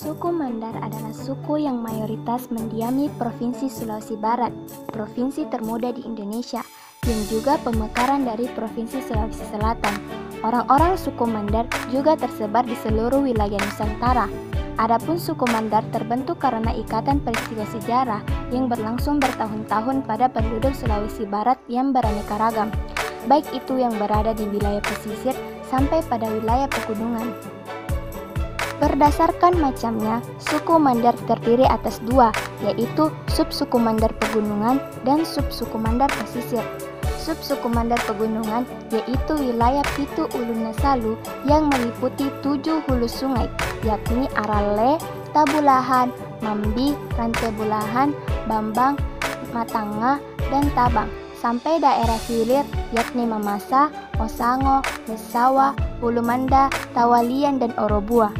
Suku Mandar adalah suku yang mayoritas mendiami Provinsi Sulawesi Barat, provinsi termuda di Indonesia, yang juga pemekaran dari Provinsi Sulawesi Selatan. Orang-orang suku Mandar juga tersebar di seluruh wilayah Nusantara. Adapun suku Mandar terbentuk karena ikatan peristiwa sejarah yang berlangsung bertahun-tahun pada penduduk Sulawesi Barat yang beraneka ragam, baik itu yang berada di wilayah pesisir sampai pada wilayah pegunungan. Berdasarkan macamnya, suku Mandar terdiri atas dua, yaitu subsuku Mandar Pegunungan dan subsuku Mandar Pesisir. Subsuku Mandar Pegunungan yaitu wilayah Pitu Ulun Nasalu yang meliputi 7 hulu sungai, yakni Arale, Tabulahan, Mambi, Rantai Bulahan, Bambang, Matanga, dan Tabang, sampai daerah hilir yakni Mamasa, Osango, Mesawa, Hulu Manda, Tawalian, dan Orobua.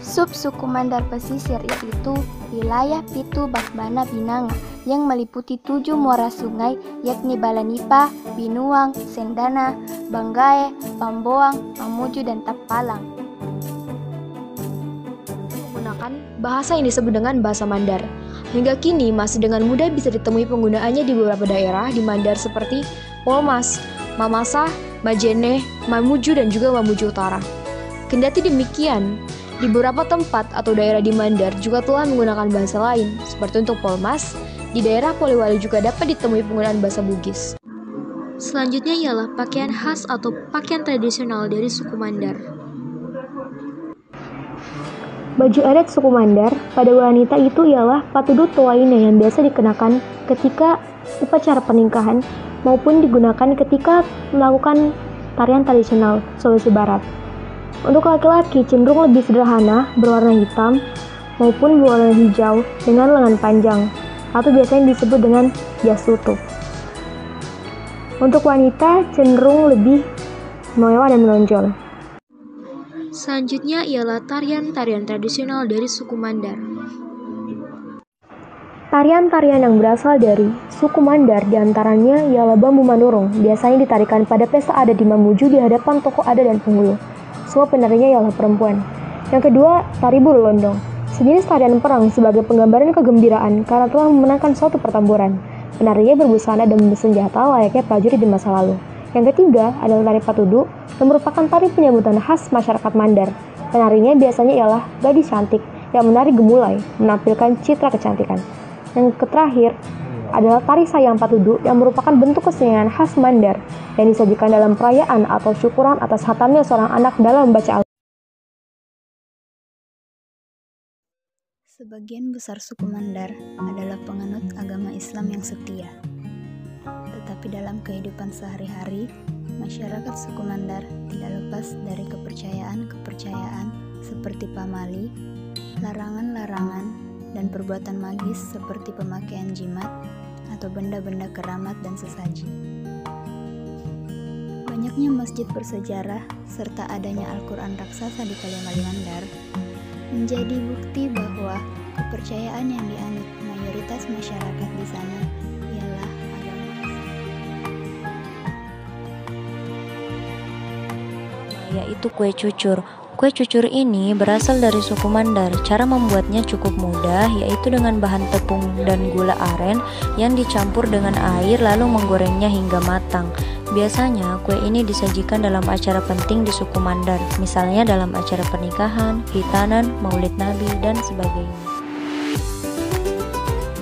Subsuku Mandar Pesisir yaitu wilayah Pitu Bakbana Binanga yang meliputi 7 muara sungai yakni Balanipa, Binuang, Sendana, Banggae, Pamboang, Mamuju, dan Tapalang. Menggunakan bahasa yang disebut dengan bahasa Mandar. Hingga kini masih dengan mudah bisa ditemui penggunaannya di beberapa daerah di Mandar seperti Polmas, Mamasa, Majene, Mamuju, dan juga Mamuju Utara. Kendati demikian, di beberapa tempat atau daerah di Mandar juga telah menggunakan bahasa lain, seperti untuk Polmas, di daerah Polewali juga dapat ditemui penggunaan bahasa Bugis. Selanjutnya ialah pakaian khas atau pakaian tradisional dari suku Mandar. Baju adat suku Mandar pada wanita itu ialah patudu toaina yang biasa dikenakan ketika upacara pernikahan maupun digunakan ketika melakukan tarian tradisional Sulawesi Barat. Untuk laki-laki cenderung lebih sederhana, berwarna hitam maupun berwarna hijau dengan lengan panjang, atau biasanya disebut dengan jas tutup. Untuk wanita cenderung lebih mewah dan menonjol. Selanjutnya ialah tarian-tarian tradisional dari suku Mandar. Tarian-tarian yang berasal dari suku Mandar diantaranya ialah bambu manurung, biasanya ditarikan pada pesta adat di Mamuju di hadapan tokoh adat dan penghulu. Semua penarinya ialah perempuan. Yang kedua, tari bulu londong, sejenis tarian perang sebagai penggambaran kegembiraan karena telah memenangkan suatu pertempuran. Penarinya berbusana dan bersenjata layaknya prajurit di masa lalu. Yang ketiga adalah tari patudu, yang merupakan tari penyambutan khas masyarakat Mandar. Penarinya biasanya ialah gadis cantik yang menari gemulai, menampilkan citra kecantikan. Yang terakhir adalah tari sayang patudu yang merupakan bentuk kesenian khas Mandar yang disajikan dalam perayaan atau syukuran atas hatamnya seorang anak dalam membaca Al-Quran. Sebagian besar suku Mandar adalah penganut agama Islam yang setia. Tetapi dalam kehidupan sehari-hari, masyarakat suku Mandar tidak lepas dari kepercayaan-kepercayaan seperti pamali, larangan-larangan, dan perbuatan magis seperti pemakaian jimat atau benda-benda keramat dan sesaji. Banyaknya masjid bersejarah serta adanya Al-Quran raksasa di Kaliamali Mandar menjadi bukti bahwa kepercayaan yang dianut mayoritas masyarakat di sana ialah agama Islam. Yaitu kue cucur. Kue cucur ini berasal dari suku Mandar. Cara membuatnya cukup mudah, yaitu dengan bahan tepung dan gula aren yang dicampur dengan air lalu menggorengnya hingga matang. Biasanya kue ini disajikan dalam acara penting di suku Mandar, misalnya dalam acara pernikahan, hitanan, maulid nabi, dan sebagainya.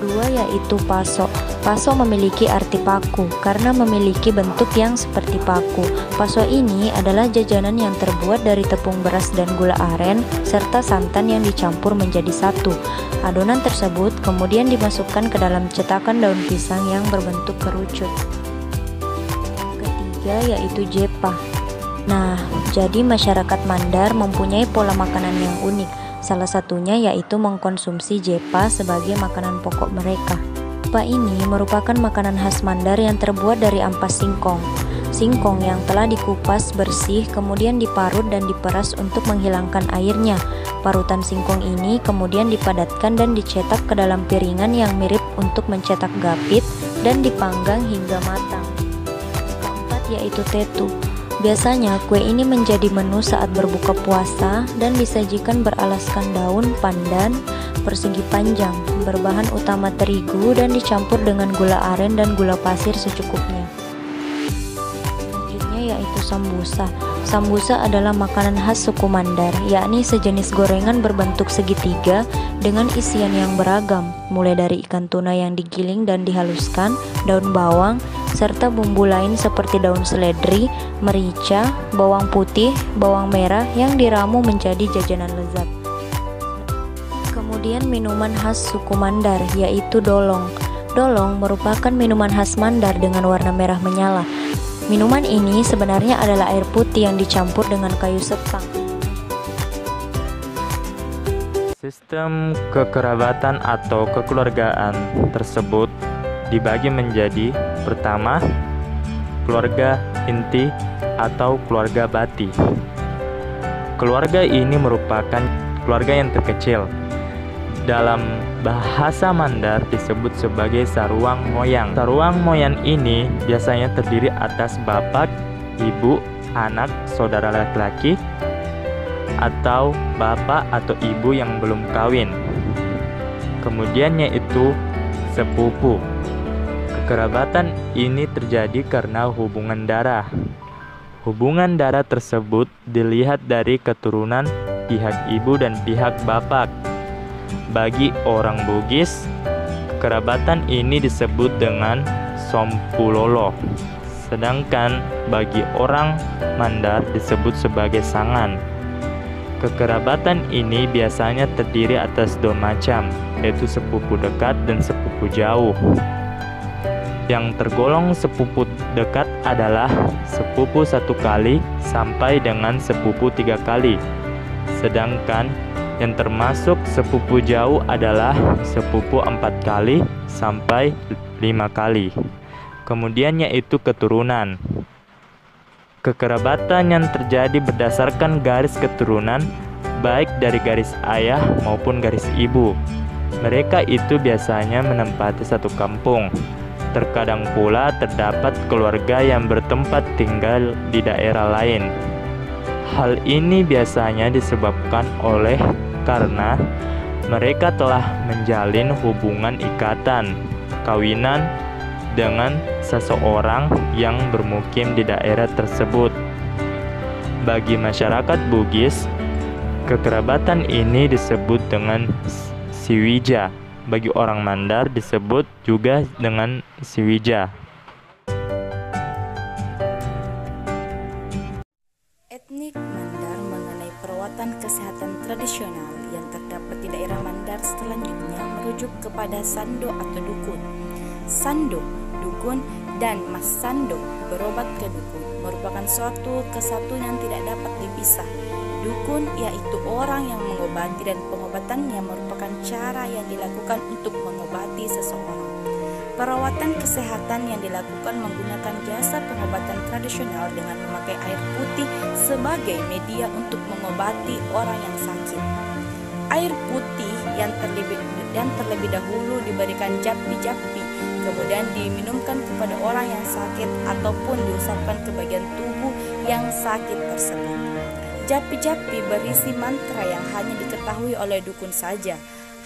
Dua yaitu paso. Paso memiliki arti paku karena memiliki bentuk yang seperti paku. Paso ini adalah jajanan yang terbuat dari tepung beras dan gula aren serta santan yang dicampur menjadi satu. Adonan tersebut kemudian dimasukkan ke dalam cetakan daun pisang yang berbentuk kerucut. Ketiga yaitu jepa. Nah, jadi masyarakat Mandar mempunyai pola makanan yang unik. Salah satunya yaitu mengkonsumsi jepa sebagai makanan pokok mereka. Jepa ini merupakan makanan khas Mandar yang terbuat dari ampas singkong. Singkong yang telah dikupas bersih kemudian diparut dan diperas untuk menghilangkan airnya. Parutan singkong ini kemudian dipadatkan dan dicetak ke dalam piringan yang mirip untuk mencetak gapit dan dipanggang hingga matang. Keempat yaitu tetu. Biasanya kue ini menjadi menu saat berbuka puasa dan disajikan beralaskan daun pandan persegi panjang, berbahan utama terigu dan dicampur dengan gula aren dan gula pasir secukupnya. Selanjutnya yaitu sambusa. Sambusa adalah makanan khas suku Mandar, yakni sejenis gorengan berbentuk segitiga dengan isian yang beragam, mulai dari ikan tuna yang digiling dan dihaluskan, daun bawang, serta bumbu lain seperti daun seledri, merica, bawang putih, bawang merah yang diramu menjadi jajanan lezat. Kemudian minuman khas suku Mandar yaitu dolong. Dolong merupakan minuman khas Mandar dengan warna merah menyala. Minuman ini sebenarnya adalah air putih yang dicampur dengan kayu setang. Sistem kekerabatan atau kekeluargaan tersebut dibagi menjadi: pertama, keluarga inti atau keluarga bati. Keluarga ini merupakan keluarga yang terkecil. Dalam bahasa Mandar disebut sebagai saruang moyang. Saruang moyang ini biasanya terdiri atas bapak, ibu, anak, saudara laki-laki, atau bapak atau ibu yang belum kawin. Kemudian yaitu sepupu. Kekerabatan ini terjadi karena hubungan darah. Hubungan darah tersebut dilihat dari keturunan pihak ibu dan pihak bapak. Bagi orang Bugis, kekerabatan ini disebut dengan sompulolo. Sedangkan bagi orang Mandar disebut sebagai sangan. Kekerabatan ini biasanya terdiri atas dua macam, yaitu sepupu dekat dan sepupu jauh. Yang tergolong sepupu dekat adalah sepupu 1 kali sampai dengan sepupu 3 kali. Sedangkan yang termasuk sepupu jauh adalah sepupu 4 kali sampai 5 kali. Kemudian yaitu keturunan. Kekerabatan yang terjadi berdasarkan garis keturunan, baik dari garis ayah maupun garis ibu. Mereka itu biasanya menempati satu kampung. Terkadang pula terdapat keluarga yang bertempat tinggal di daerah lain. Hal ini biasanya disebabkan karena mereka telah menjalin hubungan ikatan kawinan dengan seseorang yang bermukim di daerah tersebut. Bagi masyarakat Bugis, kekerabatan ini disebut dengan siwija. Bagi orang Mandar disebut juga dengan siwija. Etnik Mandar mengenai perawatan kesehatan tradisional yang terdapat di daerah Mandar selanjutnya merujuk kepada sando atau dukun. Sando, dukun, dan mas sando, berobat ke dukun, merupakan suatu kesatuan yang tidak dapat dipisah. Dukun yaitu orang yang mengobati dan pengobatannya merupakan cara yang dilakukan untuk mengobati seseorang. Perawatan kesehatan yang dilakukan menggunakan jasa pengobatan tradisional dengan memakai air putih sebagai media untuk mengobati orang yang sakit. Air putih yang terlebih dahulu diberikan japi-japi, kemudian diminumkan kepada orang yang sakit ataupun diusapkan ke bagian tubuh yang sakit tersebut. Japi-japi berisi mantra yang hanya diketahui oleh dukun saja.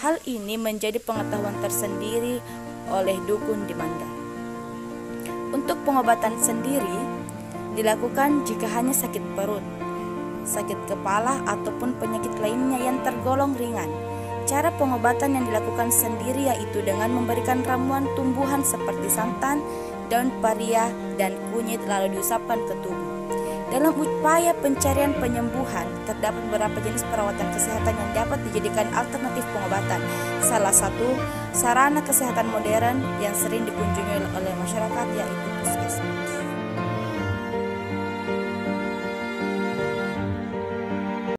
Hal ini menjadi pengetahuan tersendiri oleh dukun di Mandar. Untuk pengobatan sendiri dilakukan jika hanya sakit perut, sakit kepala ataupun penyakit lainnya yang tergolong ringan. Cara pengobatan yang dilakukan sendiri yaitu dengan memberikan ramuan tumbuhan seperti santan, daun paria, dan kunyit lalu diusapkan ke tubuh. Dalam upaya pencarian penyembuhan, terdapat beberapa jenis perawatan kesehatan yang dapat dijadikan alternatif pengobatan. Salah satu sarana kesehatan modern yang sering dikunjungi oleh masyarakat yaitu puskesmas.